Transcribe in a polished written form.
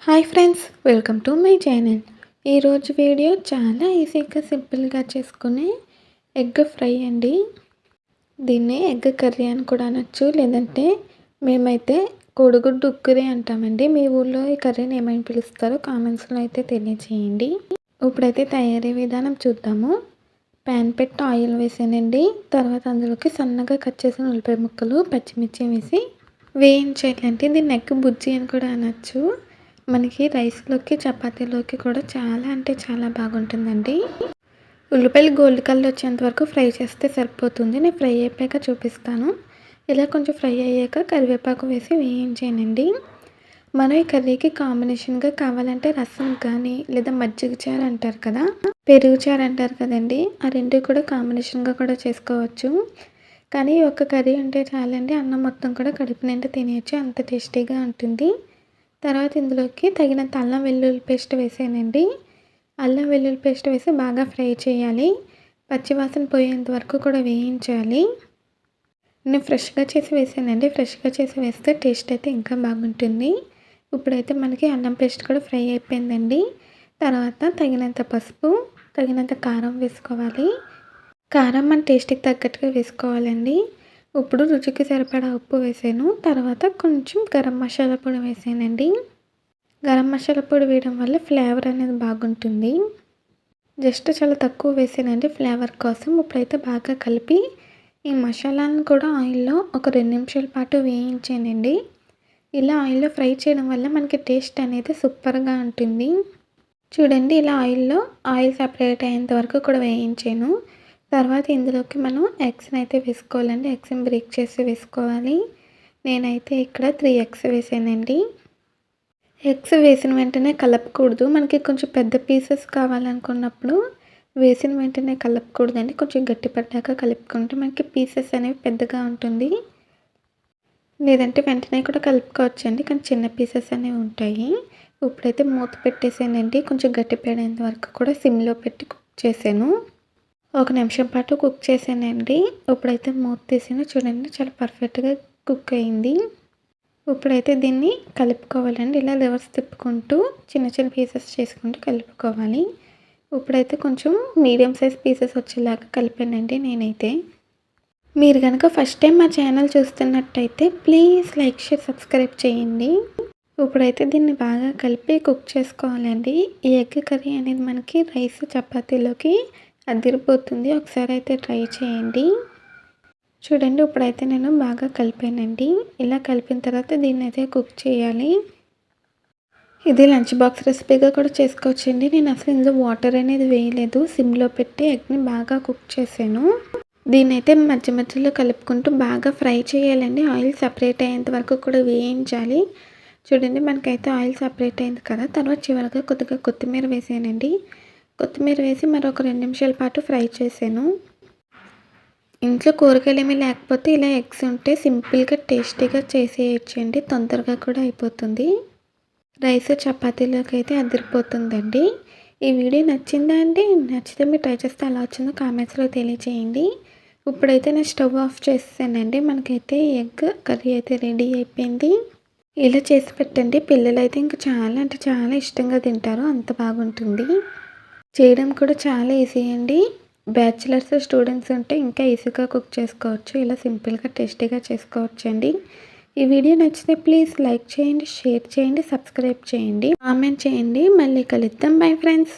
Hi friends, welcome to my channel. ఈరోజు video చాలా ఈజీగా సింపుల్గా చేసుకునే ఎగ్ ఫ్రై అండి. దీన్ని ఎగ్ కర్రీ అని కూడా అనొచ్చు, లేదంటే మేమైతే కోడిగుడ్డు ఉక్కురి అంటామండి. మీ ఊళ్ళో ఈ కర్రీని ఏమైనా పిలుస్తారో కామెంట్స్లో అయితే తెలియచేయండి. ఇప్పుడైతే తయారీ విధానం చూద్దాము. ప్యాన్ పెట్టి ఆయిల్ వేసానండి. తర్వాత అందులోకి సన్నగా కట్ చేసిన ఉల్లిపాయ ముక్కలు, పచ్చిమిర్చి వేసి వేయించాలంటే దీన్ని ఎగ్ బుజ్జి అని కూడా అనొచ్చు. మనకి రైస్లోకి చపాతీలోకి కూడా చాలా అంటే చాలా బాగుంటుందండి. ఉల్లిపాయలు గోల్డ్ కలర్ వచ్చేంత వరకు ఫ్రై చేస్తే సరిపోతుంది. నేను ఫ్రై అయిపోయాక చూపిస్తాను. ఇలా కొంచెం ఫ్రై అయ్యాక కరివేపాకు వేసి వేయించానండి. మనం ఈ కర్రీకి కాంబినేషన్గా కావాలంటే రసం కానీ, లేదా మజ్జిగ చారు అంటారు కదా, పెరుగు చారు అంటారు కదండి, ఆ రెండు కూడా కాంబినేషన్గా కూడా చేసుకోవచ్చు. కానీ ఒక కర్రీ ఉంటే చాలండి, అన్నం మొత్తం కూడా కడుపు నిండా తినేయచ్చు, అంత టేస్టీగా ఉంటుంది. తర్వాత ఇందులోకి తగినంత అల్లం వెల్లుల్లి పేస్ట్ వేసానండి. అల్లం వెల్లుల్లి పేస్ట్ వేసి బాగా ఫ్రై చేయాలి. పచ్చివాసన పోయేంత వరకు కూడా వేయించాలి. నేను ఫ్రెష్గా చేసి వేసానండి. ఫ్రెష్గా చేసి వేస్తే టేస్ట్ అయితే ఇంకా బాగుంటుంది. ఇప్పుడైతే మనకి అల్లం పేస్ట్ కూడా ఫ్రై అయిపోయిందండి. తర్వాత తగినంత పసుపు, తగినంత కారం వేసుకోవాలి. కారం మన టేస్ట్కి తగ్గట్టుగా వేసుకోవాలండి. ఇప్పుడు రుచికి సరిపడా ఉప్పు వేసాను. తర్వాత కొంచెం గరం మసాలా పొడి వేసానండి. గరం మసాలా పొడి వేయడం వల్ల ఫ్లేవర్ అనేది బాగుంటుంది. జస్ట్ చాలా తక్కువ వేసానండి ఫ్లేవర్ కోసం. ఇప్పుడైతే బాగా కలిపి ఈ మసాలాను కూడా ఆయిల్లో ఒక 2 నిమిషాల పాటు వేయించానండి. ఇలా ఆయిల్లో ఫ్రై చేయడం వల్ల మనకి టేస్ట్ అనేది సూపర్గా ఉంటుంది. చూడండి, ఇలా ఆయిల్ సపరేట్ అయ్యేంత వరకు కూడా వేయించాను. తర్వాత ఇందులోకి మనం ఎగ్స్ని అయితే వేసుకోవాలండి. ఎగ్స్ని బ్రేక్ చేసి వేసుకోవాలి. నేనైతే ఇక్కడ 3 ఎగ్స్ వేసానండి. ఎగ్స్ వేసిన వెంటనే కలపకూడదు. మనకి కొంచెం పెద్ద పీసెస్ కావాలనుకున్నప్పుడు వేసిన వెంటనే కలపకూడదండి. కొంచెం గట్టిపడ్డాక కలుపుకుంటే మనకి పీసెస్ అనేవి పెద్దగా ఉంటుంది. లేదంటే వెంటనే కూడా కలుపుకోవచ్చండి, కానీ చిన్న పీసెస్ అనేవి ఉంటాయి. ఇప్పుడైతే మూత పెట్టేసానండి. కొంచెం గట్టిపడేంత వరకు కూడా సిమ్లో పెట్టి కుక్ చేశాను. 1 నిమిషం పాటు కుక్ చేశానండి. ఇప్పుడైతే మూత తీసాను. చూడండి, చాలా పర్ఫెక్ట్గా కుక్ అయింది. ఇప్పుడైతే దీన్ని కలుపుకోవాలండి. ఇలా రివర్స్ తిప్పుకుంటూ చిన్న చిన్న పీసెస్ చేసుకుంటూ కలుపుకోవాలి. ఇప్పుడైతే కొంచెం మీడియం సైజ్ పీసెస్ వచ్చేలాగా కలిపానండి నేనైతే. మీరు కనుక ఫస్ట్ టైం మా ఛానల్ చూస్తున్నట్టయితే ప్లీజ్ లైక్, షేర్, సబ్స్క్రైబ్ చేయండి. ఇప్పుడైతే దీన్ని బాగా కలిపి కుక్ చేసుకోవాలండి. ఈ ఎగ్ కర్రీ అనేది మనకి రైస్, చపాతీలోకి అదిరిపోతుంది. ఒకసారి అయితే ట్రై చేయండి. చూడండి, ఇప్పుడైతే నేను బాగా కలిపానండి. ఇలా కలిపిన తర్వాత దీన్ని అయితే కుక్ చేయాలి. ఇది లంచ్ బాక్స్ రెసిపీగా కూడా చేసుకోవచ్చండి. నేను అసలు ఇందులో వాటర్ అనేది వేయలేదు. సిమ్లో పెట్టి ఎగ్ని బాగా కుక్ చేశాను. దీన్ని అయితే మధ్య మధ్యలో కలుపుకుంటూ బాగా ఫ్రై చేయాలండి. ఆయిల్ సపరేట్ అయ్యేంత వరకు కూడా వేయించాలి. చూడండి, మనకైతే ఆయిల్ సపరేట్ అయింది కదా. తర్వాత చివరిగా కొద్దిగా కొత్తిమీర వేసానండి. కొత్తిమీర వేసి మరొక 2 నిమిషాల పాటు ఫ్రై చేశాను. ఇంట్లో కూరగాయలు ఏమీ లేకపోతే ఇలా ఎగ్స్ ఉంటే సింపుల్గా టేస్టీగా చేసేయచ్చండి. తొందరగా కూడా అయిపోతుంది. రైస్, చపాతీలోకి అయితే అదిరిపోతుందండి. ఈ వీడియో నచ్చిందా అండి? నచ్చితే మీరు ట్రై చేస్తే ఎలా వచ్చిందో కామెంట్స్లో తెలియచేయండి. ఇప్పుడైతే నేను స్టవ్ ఆఫ్ చేసేసానండి. మనకైతే ఎగ్ కర్రీ అయితే రెడీ అయిపోయింది. ఇలా చేసి పెట్టండి. పిల్లలు అయితే ఇంకా చాలా అంటే చాలా ఇష్టంగా తింటారు. అంత బాగుంటుంది. చేయడం కూడా చాలా ఈజీ అండి. బ్యాచిలర్స్, స్టూడెంట్స్ ఉంటే ఇంకా ఈజీగా కుక్ చేసుకోవచ్చు. ఇలా సింపుల్గా టేస్టీగా చేసుకోవచ్చండి. ఈ వీడియో నచ్చితే ప్లీజ్ లైక్ చేయండి, షేర్ చేయండి, సబ్స్క్రైబ్ చేయండి, కామెంట్ చేయండి. మళ్ళీ కలుద్దాం. Bye friends.